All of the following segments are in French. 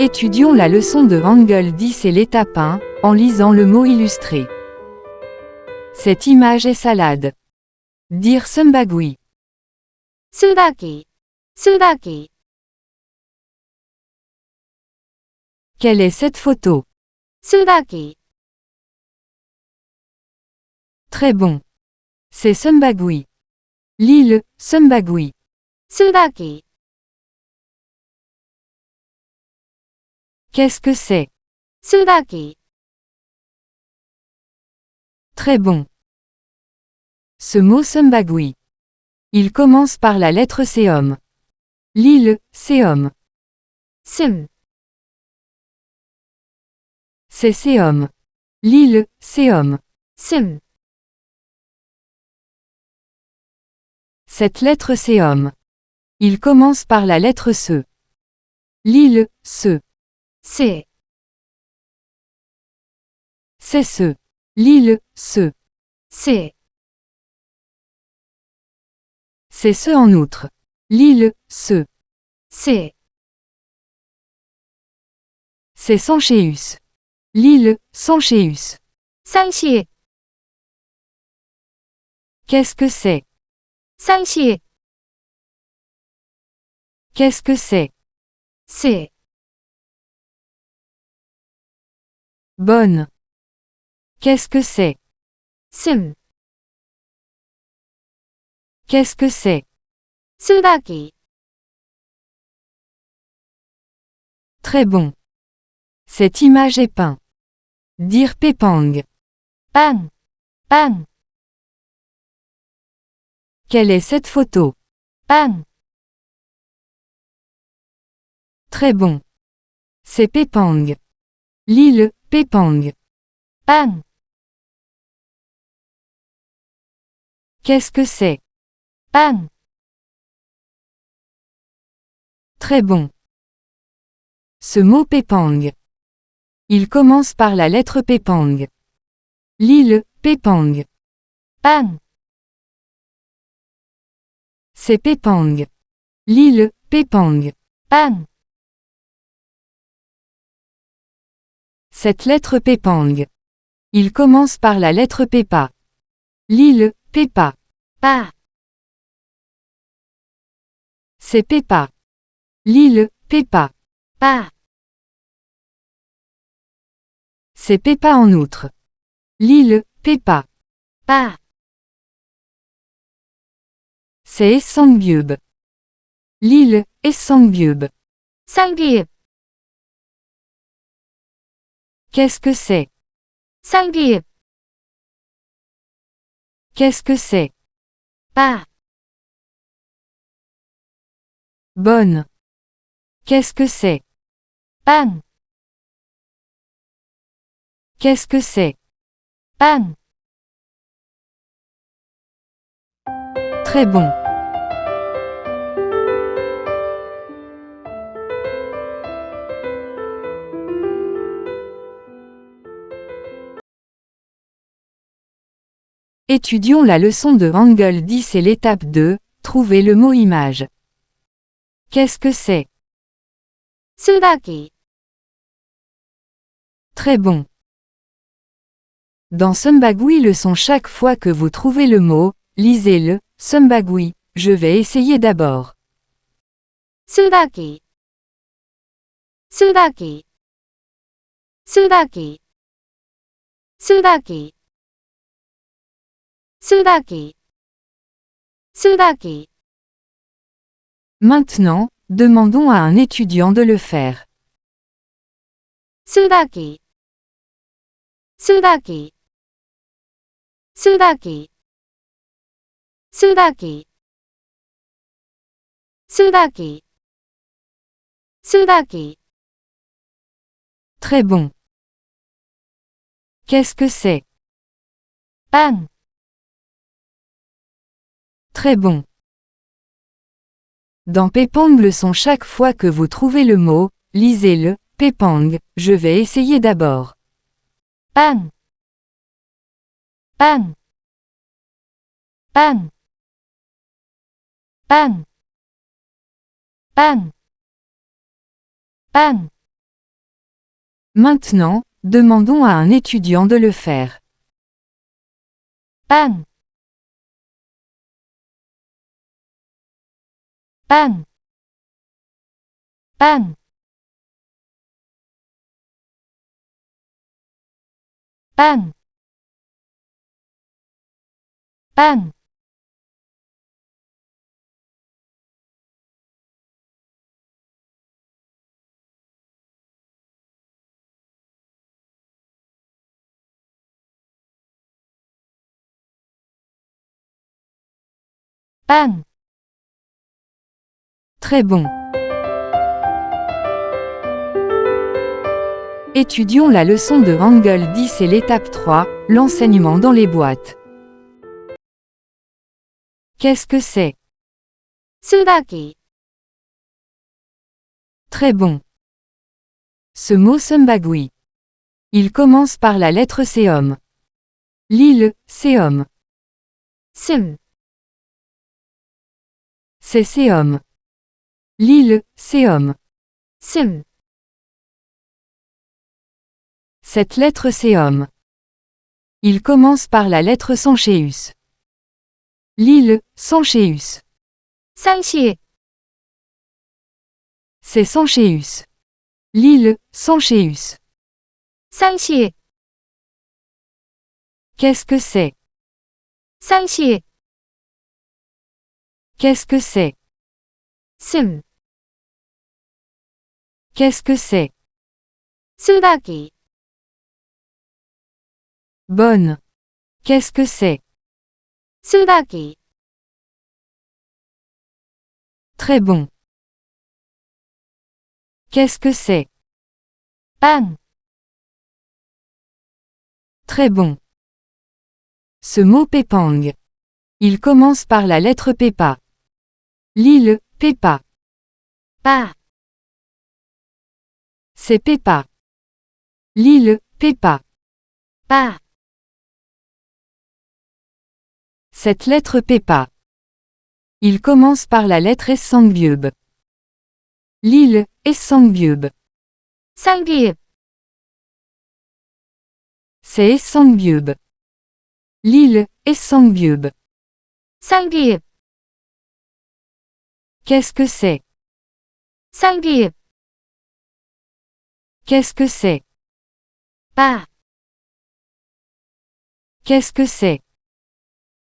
Étudions la leçon de Hangul 10 et l'étape 1, en lisant le mot illustré. Cette image est salade. Dire Sumbagui. 쓰다기, 쓰다기. Quelle est cette photo? 쓰다기, Très bon. C'est Sumbagui. L'île, Sumbagui. 쓰다기. Qu'est-ce que c'est? 쓰다기, Très bon. Ce mot Sumbagui. Il commence par la lettre Seom. L'île, Seom. 씀, C'est Seom. L'île, Seom. 씀. Cette lettre Seom. Il commence par la lettre Se. L'île, Se. 세, C'est Ce. L'île, Se. 세. C'est Ce en outre. L'île, Se. 세. C'est Sanchéus. L'île, Sanchéus. 상시, Qu'est-ce que c'est? 상시. Qu'est-ce que c'est? 세, Bonne. Qu'est-ce que c'est? 씀. Qu'est-ce que c'est? 쓰다기, Très bon. Cette image est peint. Dire Pépang. 빵, 빵. Quelle est cette photo? 빵, Très bon. C'est Pépang. L'île, Pépang. 빵. Qu'est-ce que c'est? 빵. Très bon. Ce mot Pépang. Il commence par la lettre Pépang. L'île, Pépang. 빵. C'est Pépang. L'île, Pépang. 빵. Cette lettre Pépang. Il commence par la lettre Pépa. L'île, Pépa. 빠. C'est Pépa. L'île, Pépa. 빠. C'est Pépa en outre. L'île, Pépa. 빠. C'est Essangbiub. L'île, Essangbiub. 쌍비읍, Qu'est-ce que c'est? 쌍비읍. Qu'est-ce que c'est? 빠. Bonne. Qu'est-ce que c'est? 빵, Qu'est-ce que c'est? 빵. Très bon. Étudions la leçon de Hangul 10 et l'étape 2, trouvez le mot image. Qu'est-ce que c'est? 쓰다기, Très bon. Dans Sumbagui leçon chaque fois que vous trouvez le mot, lisez-le, Sumbagui, je vais essayer d'abord. 쓰다기, 쓰다기, 쓰다기, 쓰다기, 쓰다기, 쓰다기. Maintenant, demandons à un étudiant de le faire. 쓰다기, 쓰다기, 쓰다기, 쓰다기, 쓰다기, 쓰다기. Très bon. Qu'est-ce que c'est? 빵, Très bon. Dans Pépang leçon chaque fois que vous trouvez le mot, lisez-le, Pépang, je vais essayer d'abord. 빵, 빵, 빵, 빵, 빵, 빵. Maintenant, demandons à un étudiant de le faire. 빵, 빵, 빵, 빵, 빵, 빵, Très bon. Étudions la leçon de Hangul 10 et l'étape 3, l'enseignement dans les boîtes. Qu'est-ce que c'est? 수박이, Très bon. Ce mot Sumbagui. Il commence par la lettre Seom. L'île, Seom. 슴, C'est Seom. L'île, Seom. 슴, Cette lettre Seom. Il commence par la lettre Sanchéus. L'île, Sanchéus. 상시, C'est Sanchéus. L'île, Sanchéus. 상시, Qu'est-ce que c'est? 상시, Qu'est-ce que c'est? 슴, Qu'est-ce que c'est? 수박이, Bonne. Qu'est-ce que c'est? 수박이, Très bon. Qu'est-ce que c'est? 빵, Très bon. Ce mot Pepang. Il commence par la lettre Pepa. L'île, Pepa. 빠, C'est Pepa. L'île, Pepa. 빠, Cette lettre Pepa. Il commence par la lettre Essangbyeub. L'île, Essangbyeub. 쌍비읍, C'est Essangbyeub. L'île, Essangbyeub. 쌍비읍, Qu'est-ce que c'est? 쌍비읍, Qu'est-ce que c'est? 빠, Qu'est-ce que c'est?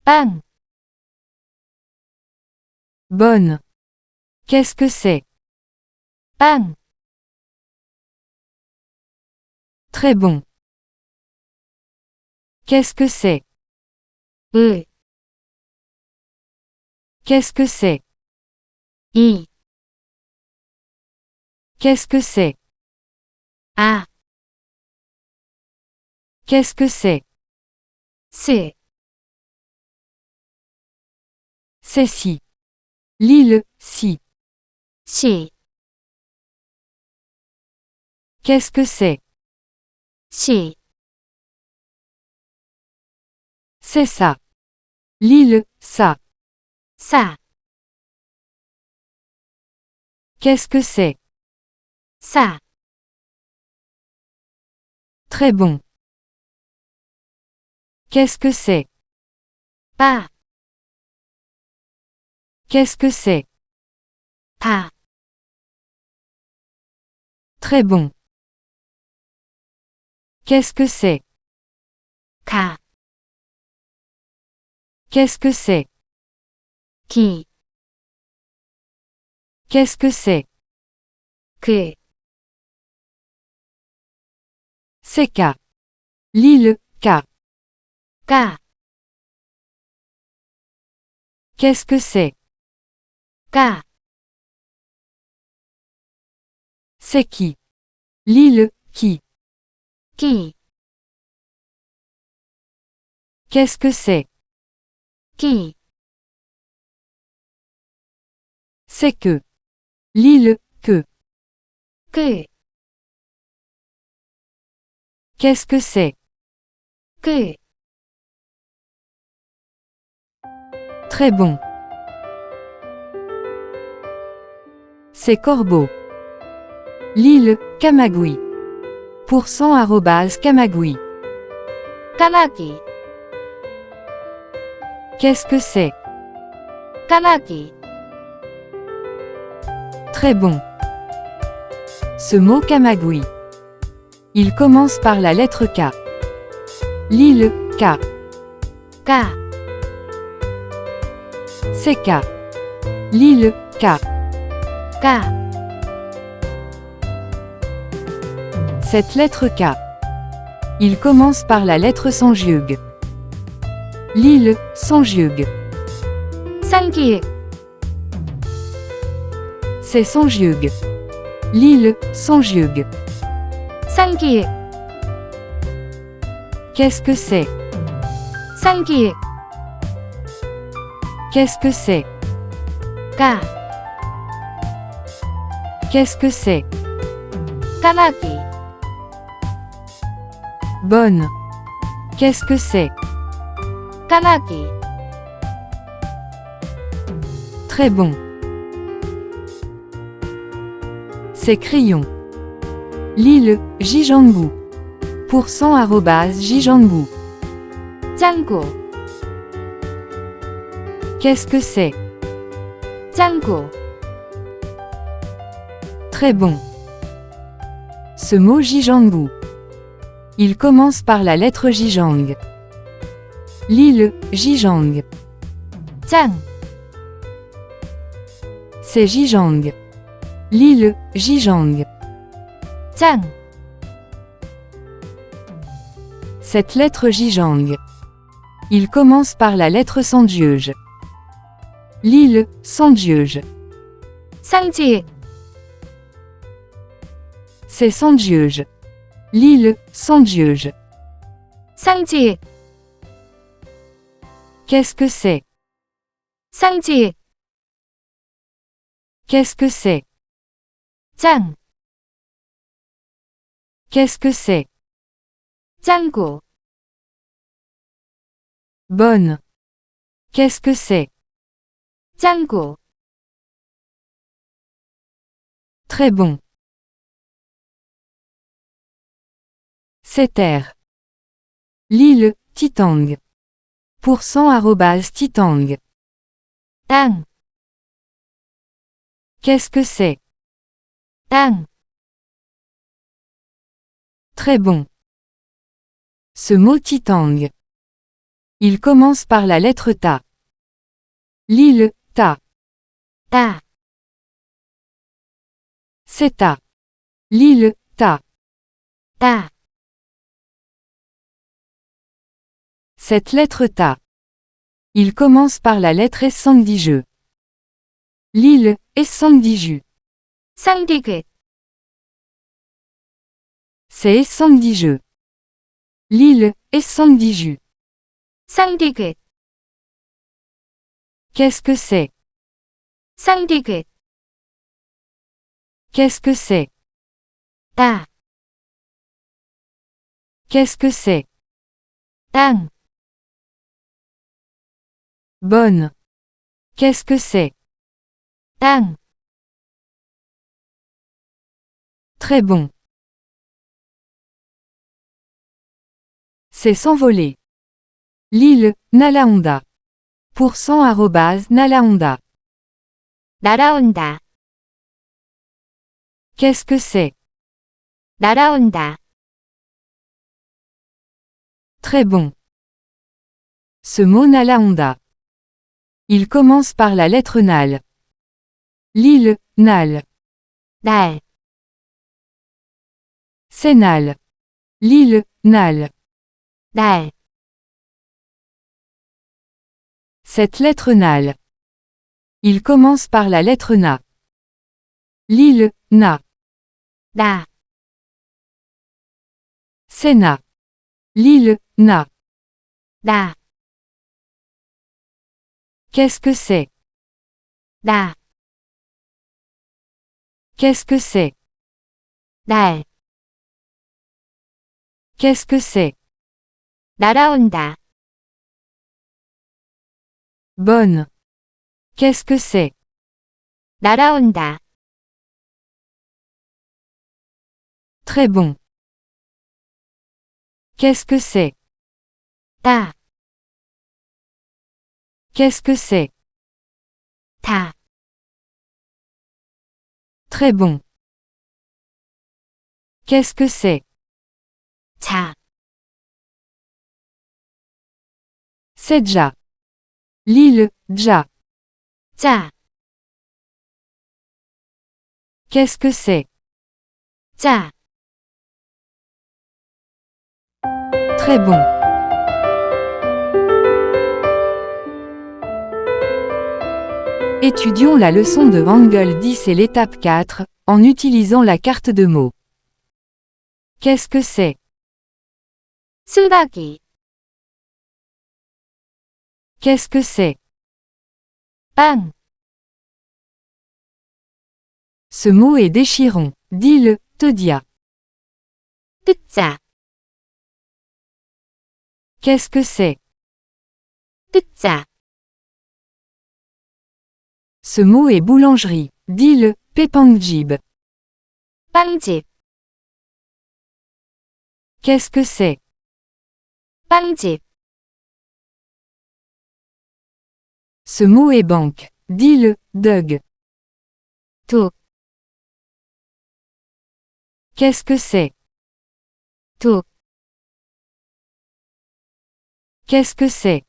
빵, Bonne. Qu'est-ce que c'est? 빵, Très bon. Qu'est-ce que c'est? 을, Qu'est-ce que c'est? 이, Qu'est-ce que c'est? 아, Qu'est-ce que c'est? 스, C'est si. L'île, si. 시, Qu'est-ce que c'est? 시, C'est ça. L'île, ça. 사, Qu'est-ce que c'est? 사, Très bon. Qu'est-ce que c'est? 빠, Qu'est-ce que c'est? 다, Très bon. Qu'est-ce que c'est? 가, Qu'est-ce que c'est? 기, Qu'est-ce que c'est? 그, C'est K. L'île, K. 가, Qu'est-ce que c'est? 가, C'est qui? L'île, qui. 기, Qu'est-ce que c'est? 기, C'est que. L'île, que. 그, Qu'est-ce que c'est? 그, Très bon. C'est corbeau. L'île, Camagüey. %@kamagui. 까마귀, Qu'est-ce que c'est? 까마귀. Très bon. Ce mot kamagui. Il commence par la lettre K. Lis le K. 까, C'est K. Lis le K. 까. Cette lettre K. Il commence par la lettre sanjiug. Lis le sanjiug. 쌍기획, C'est sanjiug. Lis le sanjiug. 쌍기획, Qu'est-ce que c'est? 쌍기획. Qu'est-ce que c'est? 까, Qu'est-ce que c'est? 까마귀. Bonne. Qu'est-ce que c'est? 까마귀. Très bon. C'est crayon. Lis le Jijangbu. %@jijangbu. 짱구, Qu'est-ce que c'est? 짱구. Très bon. Ce mot Jijangbu. Il commence par la lettre Jijang. Lis le Jijang. 짱, C'est Jijang. Lis le Jijang. 짱. Cette lettre Jijang. Il commence par la lettre sanjieuge. Lis le sanjieuge. 쌍지획, C'est sanjieuge. Lis le sanjieuge. 쌍지획, Qu'est-ce que c'est? 쌍지획. Qu'est-ce que c'est? 짱, Qu'est-ce que c'est? 짱구. Bonne. Qu'est-ce que c'est? 짱구. Très bon. C'est terre. Lis le Titang. %@titang. 땅, Qu'est-ce que c'est? 땅. Très bon. Ce mot Titang. Il commence par la lettre Ta. Lis le Ta. 따, C'est Ta. Lis le Ta. 따. Cette lettre Ta. Il commence par la lettre S-sang-di-je. Lis le S-sang-di-ju. 쌍디귿, C'est S-sang-di-je. Lis le S-sang-di-ju. 쌍디귿, Qu'est-ce que c'est? 쌍디귿. Qu'est-ce que c'est? 따, Qu'est-ce que c'est? 땅. Bonne. Qu'est-ce que c'est? 땅. Très bon. C'est s'envoler. Lis le Nalahonda. %@nalahonda. 날아온다, Qu'est-ce que c'est? 날아온다. Très bon. Ce mot Nalahonda. Il commence par la lettre Nal. Lis le Nal. 날, C'est Nal. Lis le Nal. 날. Cette lettre Nal. Il commence par la lettre Na. Lis le Na. 나, C'est Na. Lis le Na. 나, Qu'est-ce que c'est? 나, Qu'est-ce que c'est? 날. Qu'est-ce que c'est? 날아온다, Bonne. Qu'est-ce que c'est? 날아온다. Très bon. Qu'est-ce que c'est? 다, Qu'est-ce que c'est? 다, Très bon. Qu'est-ce que c'est? 자, C'est déjà. Lis-le, déjà. 짜, Qu'est-ce que c'est? 짜, Très bon. Étudions la leçon de Hangul 10 et l'étape 4, en utilisant la carte de mots. Qu'est-ce que c'est? 수박이, Qu'est-ce que c'est? 빵, Ce mot est déchirant. Dis-le, Todia. 뜯자, Qu'est-ce que c'est? 뜯자, Ce mot est boulangerie. Dis-le, Pepangjib. 빵집, Qu'est-ce que c'est? 빵집, Ce mot est banque. Dis-le, Doug. 둑, Qu'est-ce que c'est? 둑, Qu'est-ce que c'est?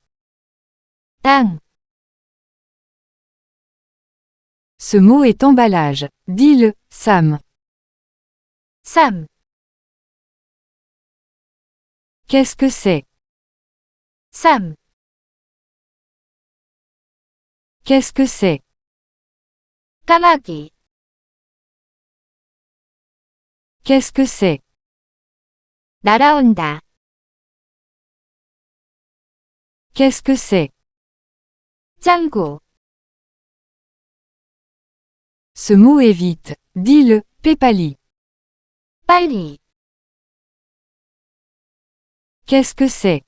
땅, Ce mot est emballage. Dis-le, Sam. 쌈, Qu'est-ce que c'est? 쌈, Qu'est-ce que c'est? 까마귀, Qu'est-ce que c'est? 날아온다, Qu'est-ce que c'est? 짱구, Ce mot est vite. Dis-le, Pépali. 빨리, Qu'est-ce que c'est?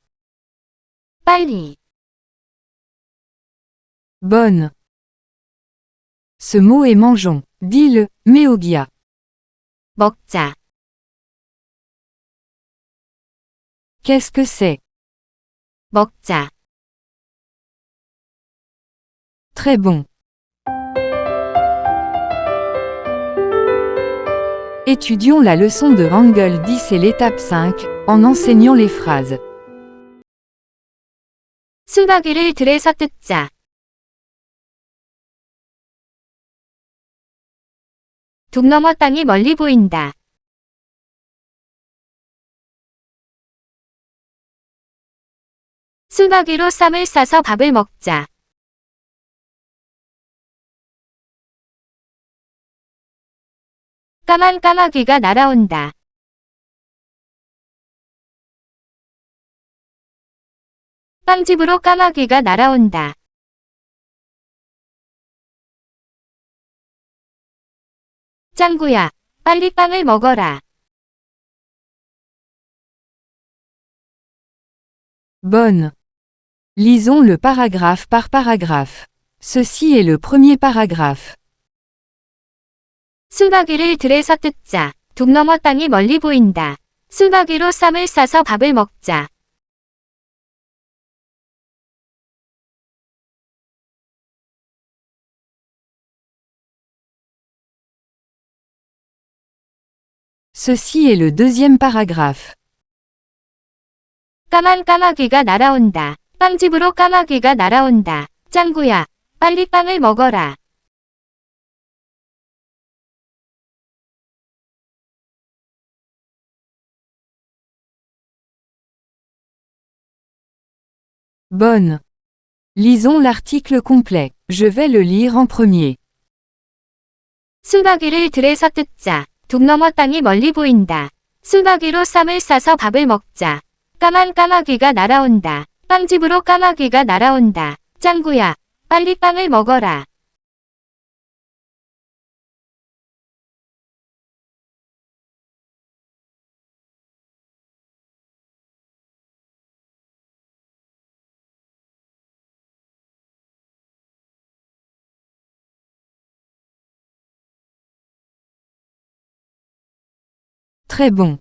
빨리, Bonne. Ce mot est mangeons. Dis-le, Meogia. 먹자, Qu'est-ce que c'est? 먹자, Très bon. Étudions la leçon de Hangul 10 et l'étape 5, en enseignant les phrases. 수박이를 들에서 뜯자. 둑 너머 땅이 멀리 보인다. 수박이로 쌈을 싸서 밥을 먹자. 까만 까마귀가 날아온다. 빵집으로 까마귀가 날아온다. 짱구야, 빨리 빵을 먹어라. Bonne. Lisons le paragraphe par paragraphe. Ceci est le premier paragraphe. 수박이를 들에서 뜯자. 둑 너머 땅이 멀리 보인다. 수박이로 쌈을 싸서 밥을 먹자. Ceci est le deuxième paragraphe. 까만 까마귀가 날아온다. 빵집으로 까마귀가 날아온다. 짱구야, 빨리 빵을 먹어라. Bonne. Lisons l'article complet. Je vais le lire en premier. 수박이를 들에서 뜯자. 둑 너머 땅이 멀리 보인다. 수박이로 쌈을 싸서 밥을 먹자. 까만 까마귀가 날아온다. 빵집으로 까마귀가 날아온다. 짱구야, 빨리 빵을 먹어라. Très bon.